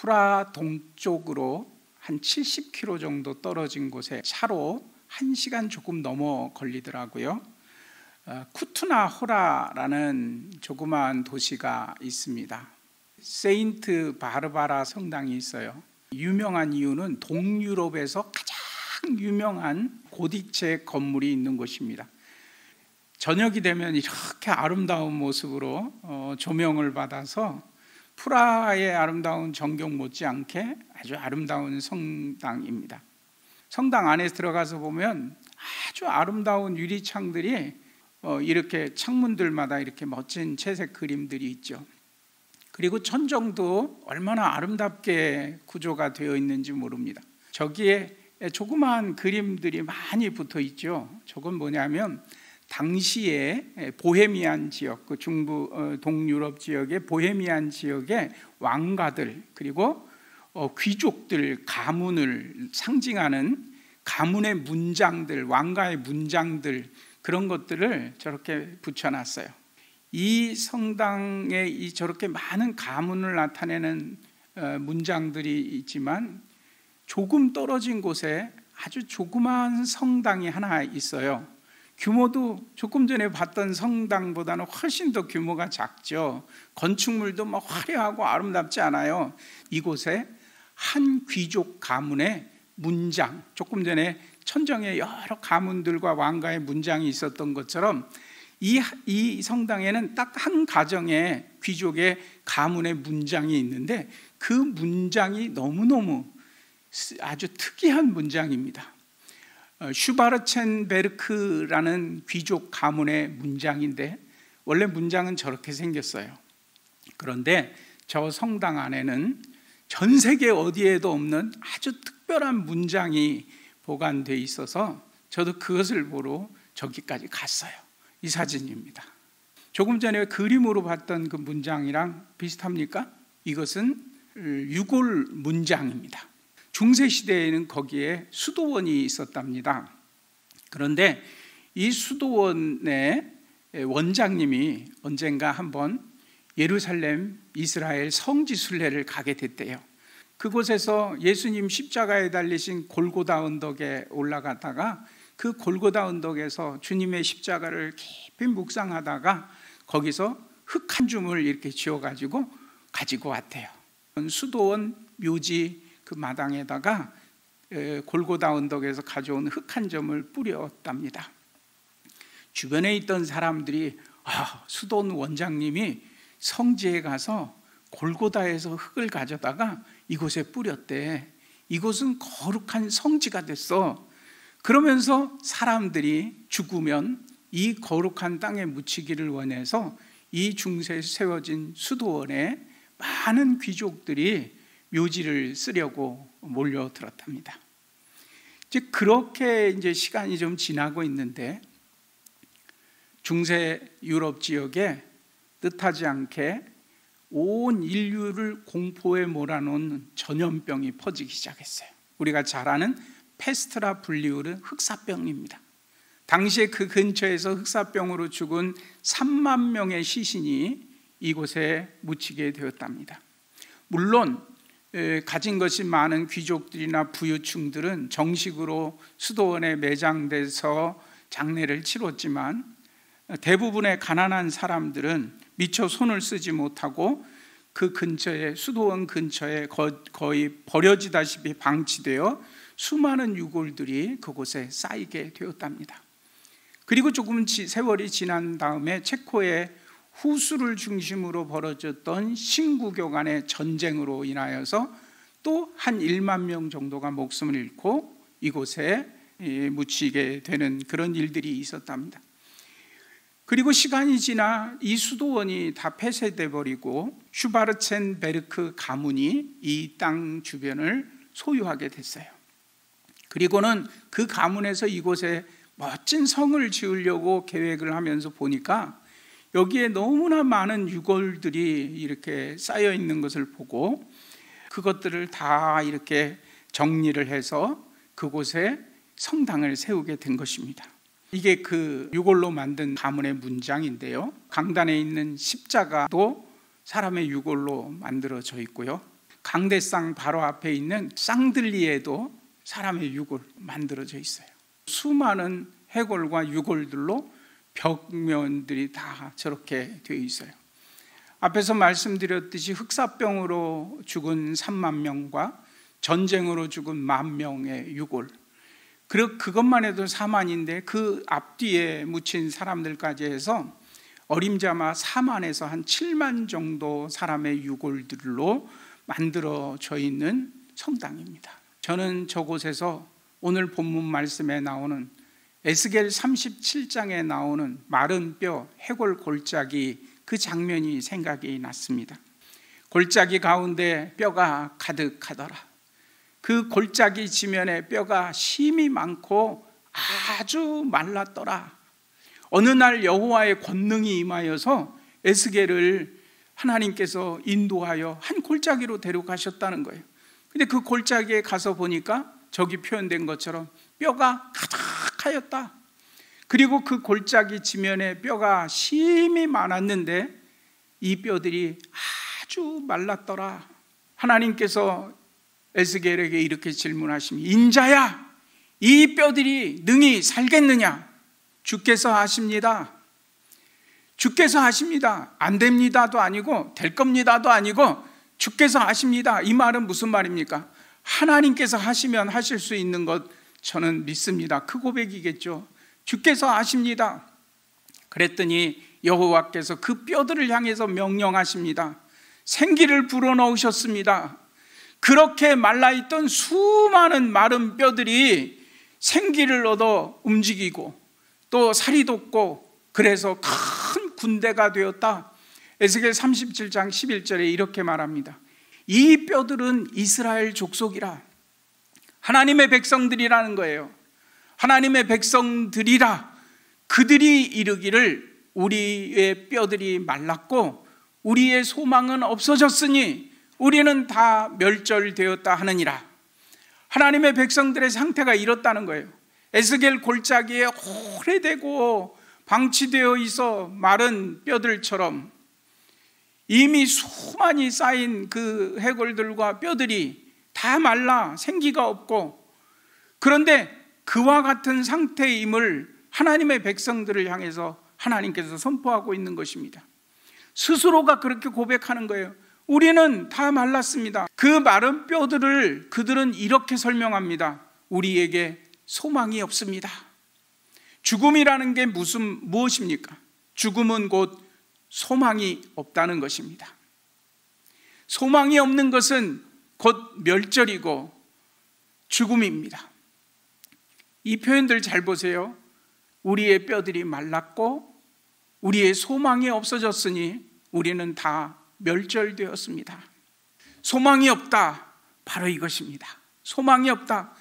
프라 동쪽으로 한 70km 정도 떨어진 곳에 차로 1시간 조금 넘어 걸리더라고요. 쿠투나호라라는 조그마한 도시가 있습니다. 세인트 바르바라 성당이 있어요. 유명한 이유는 동유럽에서 가장 유명한 고딕체 건물이 있는 곳입니다. 저녁이 되면 이렇게 아름다운 모습으로 조명을 받아서 프라하의 아름다운 전경 못지않게 아주 아름다운 성당입니다. 성당 안에 들어가서 보면 아주 아름다운 유리창들이 이렇게 창문들마다 이렇게 멋진 채색 그림들이 있죠. 그리고 천정도 얼마나 아름답게 구조가 되어 있는지 모릅니다. 저기에 조그마한 그림들이 많이 붙어 있죠. 저건 뭐냐면 당시에 보헤미안 지역, 그 중부 동유럽 지역의 보헤미안 지역의 왕가들 그리고 귀족들 가문을 상징하는 가문의 문장들, 왕가의 문장들 그런 것들을 저렇게 붙여놨어요. 이 성당에 저렇게 많은 가문을 나타내는 문장들이 있지만 조금 떨어진 곳에 아주 조그마한 성당이 하나 있어요. 규모도 조금 전에 봤던 성당보다는 훨씬 더 규모가 작죠. 건축물도 막 화려하고 아름답지 않아요. 이곳에 한 귀족 가문의 문장, 조금 전에 천정에 여러 가문들과 왕가의 문장이 있었던 것처럼 이 성당에는 딱 한 가정의 귀족의 가문의 문장이 있는데 그 문장이 너무너무 아주 특이한 문장입니다. 슈바르첸베르크라는 귀족 가문의 문장인데 원래 문장은 저렇게 생겼어요. 그런데 저 성당 안에는 전 세계 어디에도 없는 아주 특별한 문장이 보관되어 있어서 저도 그것을 보러 저기까지 갔어요. 이 사진입니다. 조금 전에 그림으로 봤던 그 문장이랑 비슷합니까? 이것은 유골 문장입니다. 중세시대에는 거기에 수도원이 있었답니다. 그런데 이 수도원의 원장님이 언젠가 한번 예루살렘 이스라엘 성지 순례를 가게 됐대요. 그곳에서 예수님 십자가에 달리신 골고다 언덕에 올라가다가 그 골고다 언덕에서 주님의 십자가를 깊이 묵상하다가 거기서 흙 한 줌을 이렇게 지어가지고 가지고 왔대요. 수도원 묘지 그 마당에다가 골고다 언덕에서 가져온 흙 한 점을 뿌렸답니다. 주변에 있던 사람들이 수도원 원장님이 성지에 가서 골고다에서 흙을 가져다가 이곳에 뿌렸대. 이곳은 거룩한 성지가 됐어. 그러면서 사람들이 죽으면 이 거룩한 땅에 묻히기를 원해서 이 중세에 세워진 수도원에 많은 귀족들이 묘지를 쓰려고 몰려들었답니다. 이제 그렇게 이제 시간이 좀 지나고 있는데 중세 유럽 지역에 뜻하지 않게 온 인류를 공포에 몰아넣은 전염병이 퍼지기 시작했어요. 우리가 잘 아는 페스트라 불리우르 흑사병입니다. 당시에 그 근처에서 흑사병으로 죽은 3만 명의 시신이 이곳에 묻히게 되었답니다. 물론 가진 것이 많은 귀족들이나 부유층들은 정식으로 수도원에 매장돼서 장례를 치렀지만 대부분의 가난한 사람들은 미처 손을 쓰지 못하고 그 근처에 수도원 근처에 거의 버려지다시피 방치되어 수많은 유골들이 그곳에 쌓이게 되었답니다. 그리고 조금 세월이 지난 다음에 체코의 후수를 중심으로 벌어졌던 신구교 간의 전쟁으로 인하여서 또 한 1만 명 정도가 목숨을 잃고 이곳에 묻히게 되는 그런 일들이 있었답니다. 그리고 시간이 지나 이 수도원이 다 폐쇄돼 버리고 슈바르첸베르크 가문이 이 땅 주변을 소유하게 됐어요. 그리고는 그 가문에서 이곳에 멋진 성을 지으려고 계획을 하면서 보니까 여기에 너무나 많은 유골들이 이렇게 쌓여 있는 것을 보고 그것들을 다 이렇게 정리를 해서 그곳에 성당을 세우게 된 것입니다. 이게 그 유골로 만든 가문의 문장인데요. 강단에 있는 십자가도 사람의 유골로 만들어져 있고요. 강대상 바로 앞에 있는 쌍들리에도 사람의 유골 만들어져 있어요. 수많은 해골과 유골들로 벽면들이 다 저렇게 되어 있어요. 앞에서 말씀드렸듯이 흑사병으로 죽은 3만 명과 전쟁으로 죽은 10,000명의 유골, 그것만 해도 4만인데 그 앞뒤에 묻힌 사람들까지 해서 어림잡아 4만에서 한 7만 정도 사람의 유골들로 만들어져 있는 성당입니다. 저는 저곳에서 오늘 본문 말씀에 나오는 에스겔 37장에 나오는 마른 뼈, 해골 골짜기, 그 장면이 생각이 났습니다. 골짜기 가운데 뼈가 가득하더라. 그 골짜기 지면에 뼈가 심이 많고 아주 말랐더라. 어느 날 여호와의 권능이 임하여서 에스겔을 하나님께서 인도하여 한 골짜기로 데려가셨다는 거예요. 근데 그 골짜기에 가서 보니까 저기 표현된 것처럼 뼈가 가득하였다. 그리고 그 골짜기 지면에 뼈가 심이 많았는데 이 뼈들이 아주 말랐더라. 하나님께서 에스겔에게 이렇게 질문하십니다. 인자야, 이 뼈들이 능히 살겠느냐? 주께서 하십니다. 주께서 하십니다. 안 됩니다도 아니고 될 겁니다도 아니고 주께서 하십니다. 이 말은 무슨 말입니까? 하나님께서 하시면 하실 수 있는 것 저는 믿습니다. 그 고백이겠죠. 주께서 하십니다. 그랬더니 여호와께서 그 뼈들을 향해서 명령하십니다. 생기를 불어넣으셨습니다. 그렇게 말라있던 수많은 마른 뼈들이 생기를 얻어 움직이고 또 살이 돋고 그래서 큰 군대가 되었다. 에스겔 37장 11절에 이렇게 말합니다. 이 뼈들은 이스라엘 족속이라. 하나님의 백성들이라는 거예요. 하나님의 백성들이라. 그들이 이르기를 우리의 뼈들이 말랐고 우리의 소망은 없어졌으니 우리는 다 멸절되었다 하느니라. 하나님의 백성들의 상태가 이렇다는 거예요. 에스겔 골짜기에 오래되고 방치되어 있어 마른 뼈들처럼 이미 수많이 쌓인 그 해골들과 뼈들이 다 말라 생기가 없고, 그런데 그와 같은 상태임을 하나님의 백성들을 향해서 하나님께서 선포하고 있는 것입니다. 스스로가 그렇게 고백하는 거예요. 우리는 다 말랐습니다. 그 마른 뼈들을 그들은 이렇게 설명합니다. 우리에게 소망이 없습니다. 죽음이라는 게 무엇입니까? 죽음은 곧 소망이 없다는 것입니다. 소망이 없는 것은 곧 멸절이고 죽음입니다. 이 표현들 잘 보세요. 우리의 뼈들이 말랐고 우리의 소망이 없어졌으니 우리는 다 멸절되었습니다. 소망이 없다, 바로 이것입니다. 소망이 없다.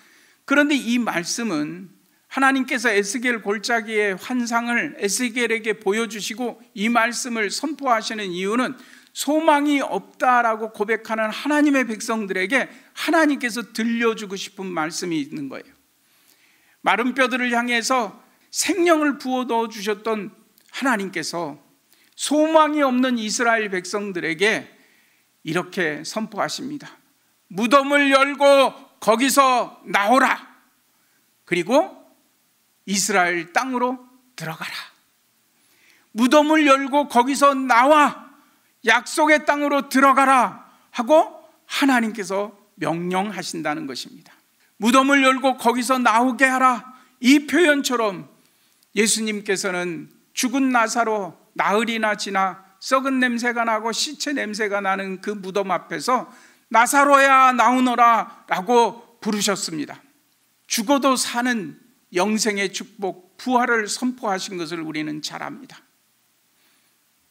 그런데 이 말씀은 하나님께서 에스겔 골짜기의 환상을 에스겔에게 보여주시고 이 말씀을 선포하시는 이유는 소망이 없다라고 고백하는 하나님의 백성들에게 하나님께서 들려주고 싶은 말씀이 있는 거예요. 마른 뼈들을 향해서 생명을 부어 넣어 주셨던 하나님께서 소망이 없는 이스라엘 백성들에게 이렇게 선포하십니다. 무덤을 열고 거기서 나오라. 그리고 이스라엘 땅으로 들어가라. 무덤을 열고 거기서 나와 약속의 땅으로 들어가라 하고 하나님께서 명령하신다는 것입니다. 무덤을 열고 거기서 나오게 하라. 이 표현처럼 예수님께서는 죽은 나사로 나흘이나 지나 썩은 냄새가 나고 시체 냄새가 나는 그 무덤 앞에서 나사로야 나오너라 라고 부르셨습니다. 죽어도 사는 영생의 축복, 부활을 선포하신 것을 우리는 잘 압니다.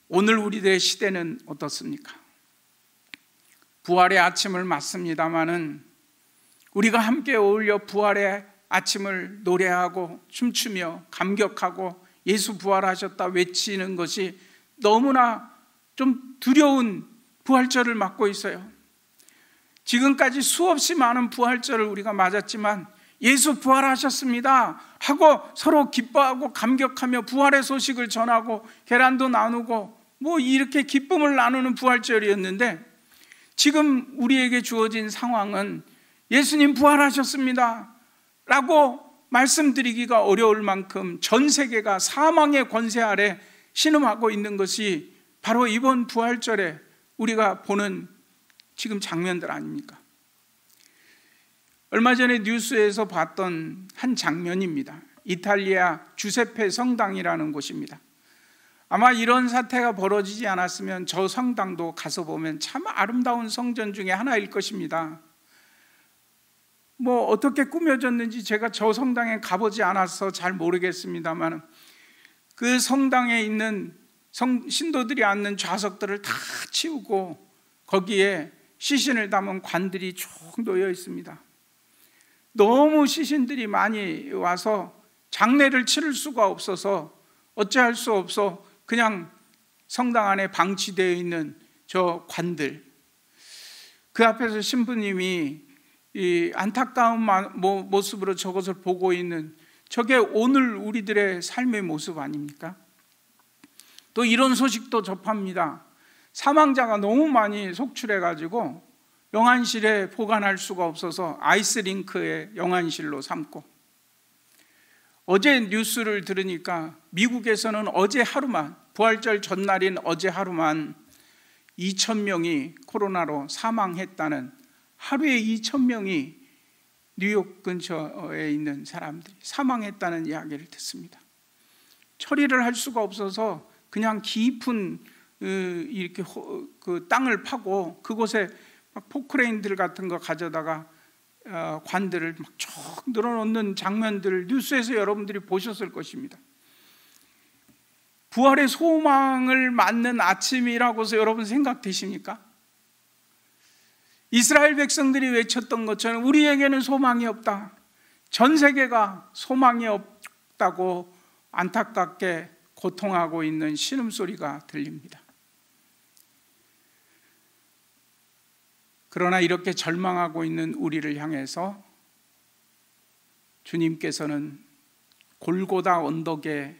오늘 우리들의 시대는 어떻습니까? 부활의 아침을 맞습니다마는 우리가 함께 어울려 부활의 아침을 노래하고 춤추며 감격하고 예수 부활하셨다 외치는 것이 너무나 좀 두려운 부활절을 맞고 있어요. 지금까지 수없이 많은 부활절을 우리가 맞았지만 예수 부활하셨습니다 하고 서로 기뻐하고 감격하며 부활의 소식을 전하고 계란도 나누고 뭐 이렇게 기쁨을 나누는 부활절이었는데, 지금 우리에게 주어진 상황은 예수님 부활하셨습니다 라고 말씀드리기가 어려울 만큼 전 세계가 사망의 권세 아래 신음하고 있는 것이 바로 이번 부활절에 우리가 보는 지금 장면들 아닙니까? 얼마 전에 뉴스에서 봤던 한 장면입니다. 이탈리아 주세페 성당이라는 곳입니다. 아마 이런 사태가 벌어지지 않았으면 저 성당도 가서 보면 참 아름다운 성전 중에 하나일 것입니다. 뭐 어떻게 꾸며졌는지 제가 저 성당에 가보지 않아서 잘 모르겠습니다만 그 성당에 있는 신도들이 앉는 좌석들을 다 치우고 거기에 시신을 담은 관들이 쭉 놓여 있습니다. 너무 시신들이 많이 와서 장례를 치를 수가 없어서 어찌할 수 없어 그냥 성당 안에 방치되어 있는 저 관들, 그 앞에서 신부님이 이 안타까운 모습으로 저것을 보고 있는 저게 오늘 우리들의 삶의 모습 아닙니까? 또 이런 소식도 접합니다. 사망자가 너무 많이 속출해가지고 영안실에 보관할 수가 없어서 아이스링크에 영안실로 삼고, 어제 뉴스를 들으니까 미국에서는 어제 하루만, 부활절 전날인 어제 하루만 2,000명이 코로나로 사망했다는, 하루에 2,000명이 뉴욕 근처에 있는 사람들이 사망했다는 이야기를 듣습니다. 처리를 할 수가 없어서 그냥 깊은 이렇게 그 땅을 파고 그곳에 막 포크레인들 같은 거 가져다가 관들을 막 쭉 늘어놓는 장면들을 뉴스에서 여러분들이 보셨을 것입니다. 부활의 소망을 맞는 아침이라고서 여러분 생각되십니까? 이스라엘 백성들이 외쳤던 것처럼 우리에게는 소망이 없다, 전 세계가 소망이 없다고 안타깝게 고통하고 있는 신음소리가 들립니다. 그러나 이렇게 절망하고 있는 우리를 향해서 주님께서는 골고다 언덕의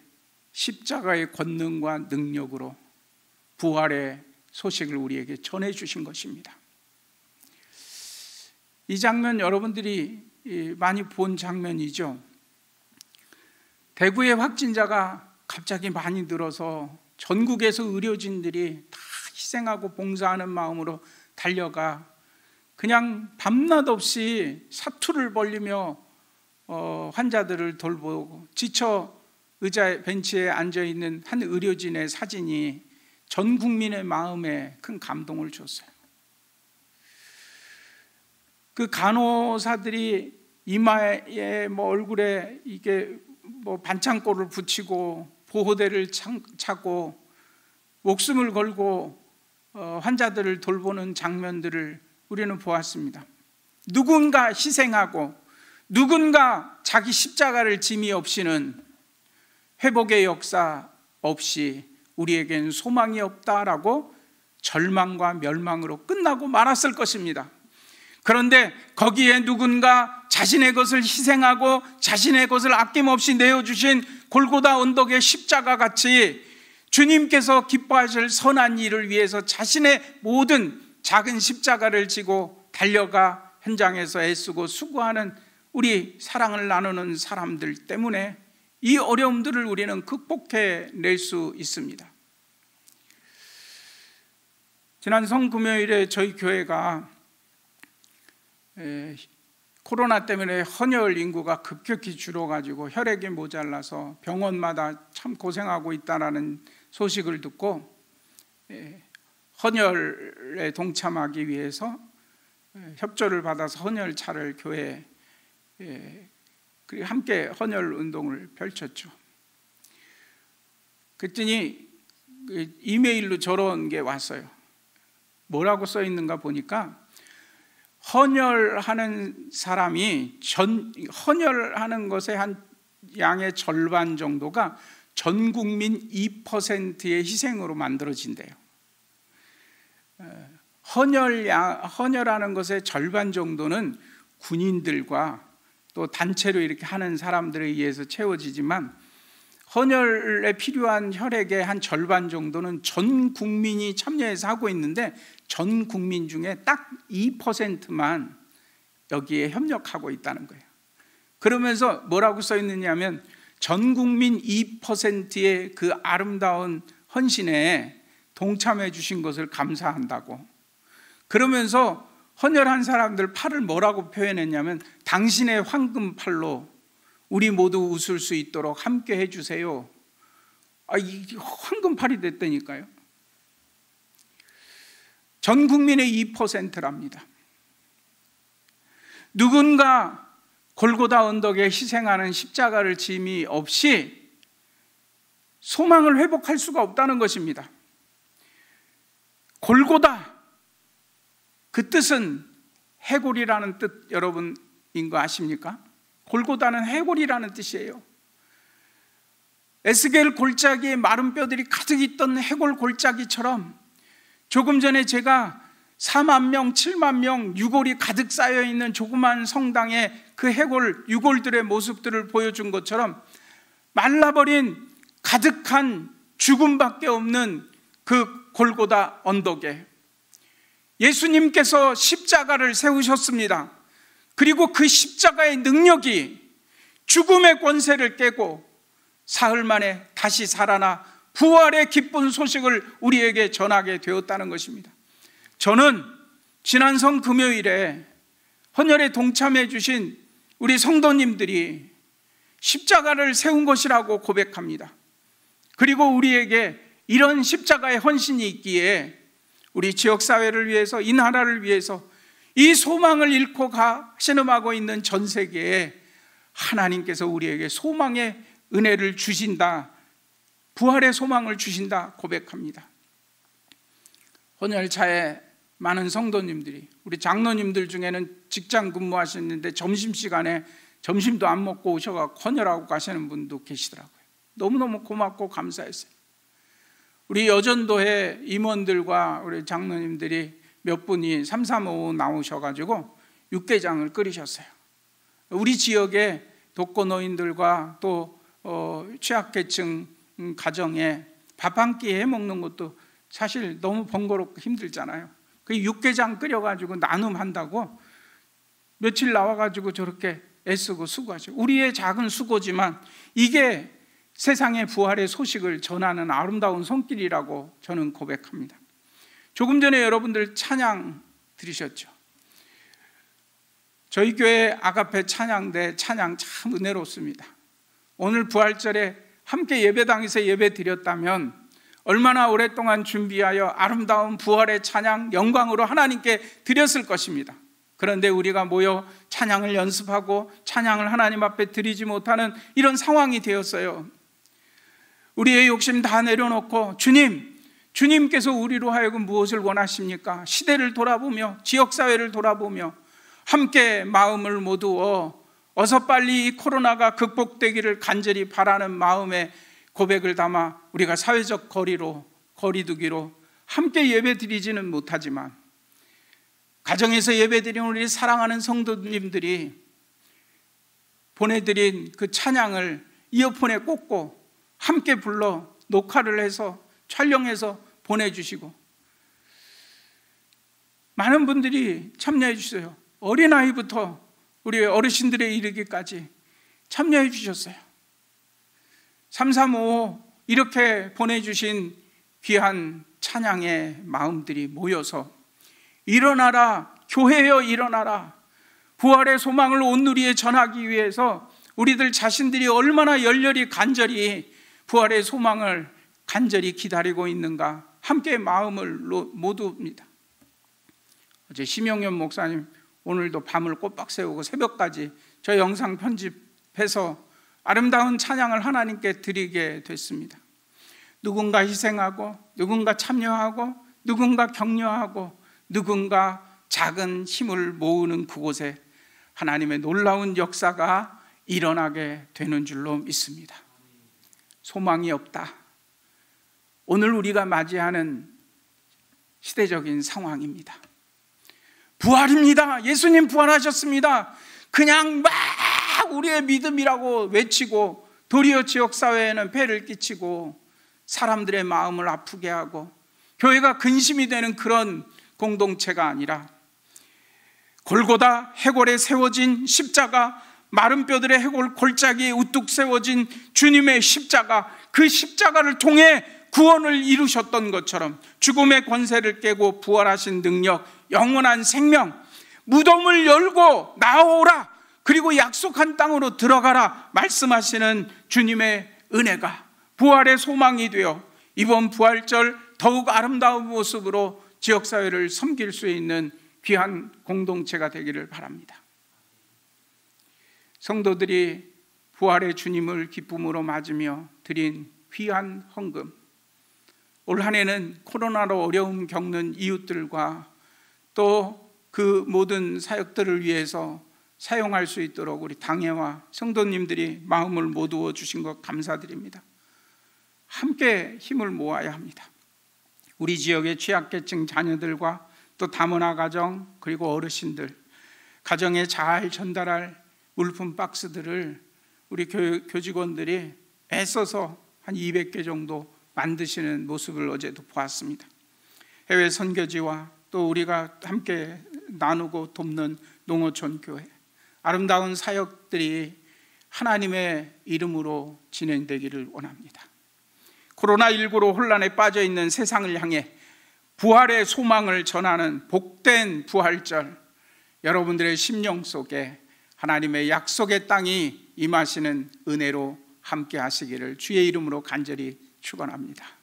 십자가의 권능과 능력으로 부활의 소식을 우리에게 전해주신 것입니다. 이 장면 여러분들이 많이 본 장면이죠. 대구의 확진자가 갑자기 많이 늘어서 전국에서 의료진들이 다 희생하고 봉사하는 마음으로 달려가 그냥 밤낮 없이 사투를 벌리며 환자들을 돌보고, 지쳐 의자 벤치에 앉아있는 한 의료진의 사진이 전 국민의 마음에 큰 감동을 줬어요. 그 간호사들이 이마에 얼굴에 이게 반창고를 붙이고 보호대를 차고 목숨을 걸고 환자들을 돌보는 장면들을 우리는 보았습니다. 누군가 희생하고 누군가 자기 십자가를 짐이 없이는 회복의 역사 없이 우리에겐 소망이 없다라고 절망과 멸망으로 끝나고 말았을 것입니다. 그런데 거기에 누군가 자신의 것을 희생하고 자신의 것을 아낌없이 내어주신 골고다 언덕의 십자가 같이 주님께서 기뻐하실 선한 일을 위해서 자신의 모든 작은 십자가를 지고 달려가 현장에서 애쓰고 수고하는 우리 사랑을 나누는 사람들 때문에 이 어려움들을 우리는 극복해낼 수 있습니다. 지난 성금요일에 저희 교회가 코로나 때문에 헌혈 인구가 급격히 줄어가지고 혈액이 모자라서 병원마다 참 고생하고 있다는 소식을 듣고 헌혈에 동참하기 위해서 협조를 받아서 헌혈차를 교회에 함께 헌혈 운동을 펼쳤죠. 그랬더니 이메일로 저런 게 왔어요. 뭐라고 써 있는가 보니까 헌혈하는 사람이 헌혈하는 것의 한 양의 절반 정도가 전 국민 2%의 희생으로 만들어진대요. 헌혈하는 것의 절반 정도는 군인들과 또 단체로 이렇게 하는 사람들에 의해서 채워지지만 헌혈에 필요한 혈액의 한 절반 정도는 전 국민이 참여해서 하고 있는데 전 국민 중에 딱 2%만 여기에 협력하고 있다는 거예요. 그러면서 뭐라고 써 있느냐면 전 국민 2%의 그 아름다운 헌신에 동참해 주신 것을 감사한다고. 그러면서 헌혈한 사람들 팔을 뭐라고 표현했냐면 당신의 황금팔로 우리 모두 웃을 수 있도록 함께 해주세요. 이 황금팔이 됐다니까요. 전 국민의 2%랍니다. 누군가 골고다 언덕에 희생하는 십자가를 짐이 없이 소망을 회복할 수가 없다는 것입니다. 골고다, 그 뜻은 해골이라는 뜻 여러분인 거 아십니까? 골고다는 해골이라는 뜻이에요. 에스겔 골짜기에 마른 뼈들이 가득 있던 해골 골짜기처럼 조금 전에 제가 4만 명, 7만 명 유골이 가득 쌓여있는 조그만 성당의 그 해골, 유골들의 모습들을 보여준 것처럼 말라버린 가득한 죽음밖에 없는 그 골고다 언덕에 예수님께서 십자가를 세우셨습니다. 그리고 그 십자가의 능력이 죽음의 권세를 깨고 사흘 만에 다시 살아나 부활의 기쁜 소식을 우리에게 전하게 되었다는 것입니다. 저는 지난 성 금요일에 헌혈에 동참해 주신 우리 성도님들이 십자가를 세운 것이라고 고백합니다. 그리고 우리에게 이런 십자가의 헌신이 있기에 우리 지역사회를 위해서, 이 나라를 위해서 이 소망을 잃고 신음하고 있는 전 세계에 하나님께서 우리에게 소망의 은혜를 주신다, 부활의 소망을 주신다 고백합니다. 헌혈차에 많은 성도님들이, 우리 장로님들 중에는 직장 근무하셨는데 점심시간에 점심도 안 먹고 오셔서 헌혈하고 가시는 분도 계시더라고요. 너무너무 고맙고 감사했어요. 우리 여전도회 임원들과 우리 장로님들이 몇 분이 3355 나오셔가지고 육개장을 끓이셨어요. 우리 지역의 독거노인들과 또 취약계층 가정에 밥 한 끼 해먹는 것도 사실 너무 번거롭고 힘들잖아요. 그 육개장 끓여가지고 나눔한다고 며칠 나와가지고 저렇게 애쓰고 수고하죠. 우리의 작은 수고지만 이게 세상의 부활의 소식을 전하는 아름다운 손길이라고 저는 고백합니다. 조금 전에 여러분들 찬양 들으셨죠? 저희 교회 아가페 찬양대 찬양 참 은혜롭습니다. 오늘 부활절에 함께 예배당에서 예배 드렸다면 얼마나 오랫동안 준비하여 아름다운 부활의 찬양, 영광으로 하나님께 드렸을 것입니다. 그런데 우리가 모여 찬양을 연습하고 찬양을 하나님 앞에 드리지 못하는 이런 상황이 되었어요. 우리의 욕심 다 내려놓고 주님께서 우리로 하여금 무엇을 원하십니까? 시대를 돌아보며 지역사회를 돌아보며 함께 마음을 모두어 어서 빨리 이 코로나가 극복되기를 간절히 바라는 마음에 고백을 담아 우리가 사회적 거리두기로 함께 예배드리지는 못하지만 가정에서 예배드리는 우리 사랑하는 성도님들이 보내드린 그 찬양을 이어폰에 꽂고 함께 불러 녹화를 해서 촬영해서 보내주시고 많은 분들이 참여해 주세요. 어린아이부터 우리 어르신들에 이르기까지 참여해 주셨어요. 3355 이렇게 보내주신 귀한 찬양의 마음들이 모여서 일어나라, 교회여 일어나라, 부활의 소망을 온 누리에 전하기 위해서 우리들 자신들이 얼마나 열렬히 간절히 부활의 소망을 간절히 기다리고 있는가 함께 마음을 모두입니다. 어제 심영현 목사님 오늘도 밤을 꼬박 세우고 새벽까지 저 영상 편집해서 아름다운 찬양을 하나님께 드리게 됐습니다. 누군가 희생하고 누군가 참여하고 누군가 격려하고 누군가 작은 힘을 모으는 그곳에 하나님의 놀라운 역사가 일어나게 되는 줄로 믿습니다. 소망이 없다. 오늘 우리가 맞이하는 시대적인 상황입니다. 부활입니다. 예수님 부활하셨습니다. 그냥 막 우리의 믿음이라고 외치고 도리어 지역사회에는 폐를 끼치고 사람들의 마음을 아프게 하고 교회가 근심이 되는 그런 공동체가 아니라 골고다 해골에 세워진 십자가, 마른 뼈들의 해골 골짜기에 우뚝 세워진 주님의 십자가, 그 십자가를 통해 구원을 이루셨던 것처럼 죽음의 권세를 깨고 부활하신 능력, 영원한 생명, 무덤을 열고 나오라, 그리고 약속한 땅으로 들어가라 말씀하시는 주님의 은혜가 부활의 소망이 되어 이번 부활절 더욱 아름다운 모습으로 지역사회를 섬길 수 있는 귀한 공동체가 되기를 바랍니다. 성도들이 부활의 주님을 기쁨으로 맞으며 드린 귀한 헌금, 올 한 해는 코로나로 어려움 겪는 이웃들과 또 그 모든 사역들을 위해서 사용할 수 있도록 우리 당회와 성도님들이 마음을 모두어 주신 것 감사드립니다. 함께 힘을 모아야 합니다. 우리 지역의 취약계층 자녀들과 또 다문화 가정, 그리고 어르신들 가정에 잘 전달할 물품 박스들을 우리 교직원들이 애써서 한 200개 정도 만드시는 모습을 어제도 보았습니다. 해외 선교지와 또 우리가 함께 나누고 돕는 농어촌 교회, 아름다운 사역들이 하나님의 이름으로 진행되기를 원합니다. 코로나19로 혼란에 빠져 있는 세상을 향해 부활의 소망을 전하는 복된 부활절, 여러분들의 심령 속에 하나님의 약속의 땅이 임하시는 은혜로 함께 하시기를 주의 이름으로 간절히 축원합니다.